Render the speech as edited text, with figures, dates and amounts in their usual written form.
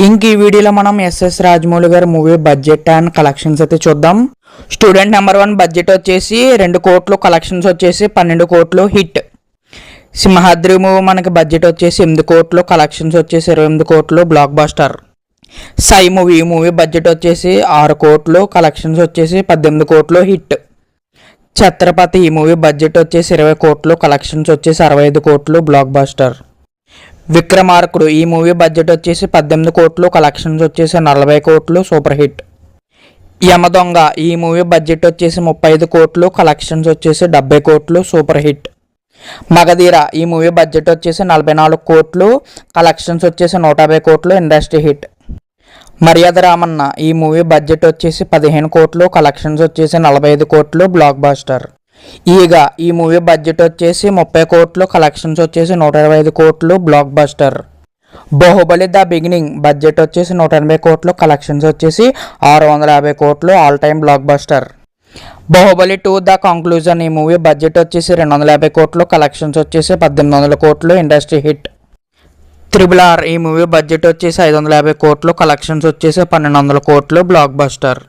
ఇంక ఈ వీడియోలో మనం ఎస్ఎస్ రాజమౌళి గారి మూవీ బడ్జెట్ అండ్ కలెక్షన్స్ అయితే చూద్దాం. స్టూడెంట్ నెంబర్ 1 బడ్జెట్ వచ్చేసి 2 కోట్లు, కలెక్షన్స్ వచ్చేసి 12 కోట్లు హిట్. సింహాద్రి మూవీ మనకి బడ్జెట్ వచ్చేసి 8 కోట్లు, కలెక్షన్స్ వచ్చేసి 28 కోట్లు బ్లాక్ బస్టర్. సై మూవీ ఈ మూవీ బడ్జెట్ వచ్చేసి 6 కోట్లు, కలెక్షన్స్ వచ్చేసి 18 కోట్లు హిట్. ఛత్రపతి ఈ మూవీ బడ్జెట్ వచ్చేసి 20 కోట్లు, కలెక్షన్స్ వచ్చేసి 65 కోట్లు బ్లాక్ బస్టర్. విక్రమార్కుడు ఈ మూవీ బడ్జెట్ వచ్చేసి 18 కోట్లు, కలెక్షన్స్ వచ్చేసి 40 కోట్లు సూపర్ హిట్. యమదొంగ ఈ మూవీ బడ్జెట్ వచ్చేసి 35 కోట్లు, కలెక్షన్స్ వచ్చేసి 70 కోట్లు సూపర్ హిట్. మగధీర ఈ మూవీ బడ్జెట్ వచ్చేసి 44 కోట్లు, కలెక్షన్స్ వచ్చేసి 150 కోట్లు ఇండస్ట్రీ హిట్. మర్యాద రామన్న ఈ మూవీ బడ్జెట్ వచ్చేసి 15 కోట్లు, కలెక్షన్స్ వచ్చేసి 45 కోట్లు బ్లాక్ బస్టర్. ఈగ ఈ మూవీ బడ్జెట్ వచ్చేసి 30 కోట్లు, కలెక్షన్స్ వచ్చేసి 125 కోట్లు block buster. Baahubali the beginning budget వచ్చేసి 180 కోట్లు, కలెక్షన్స్ వచ్చేసి 650 కోట్లు all time block buster. Baahubali 2 the conclusion ఈ మూవీ బడ్జెట్ వచ్చేసి 250 కోట్లు, కలెక్షన్స్ వచ్చేసి 1800 కోట్లు ఇండస్ట్రీ హిట్. RRR ఈ మూవీ బడ్జెట్ వచ్చేసి 550 కోట్లు, కలెక్షన్స్ వచ్చేసి 1200 కోట్లు బ్లాక్ బస్టర్.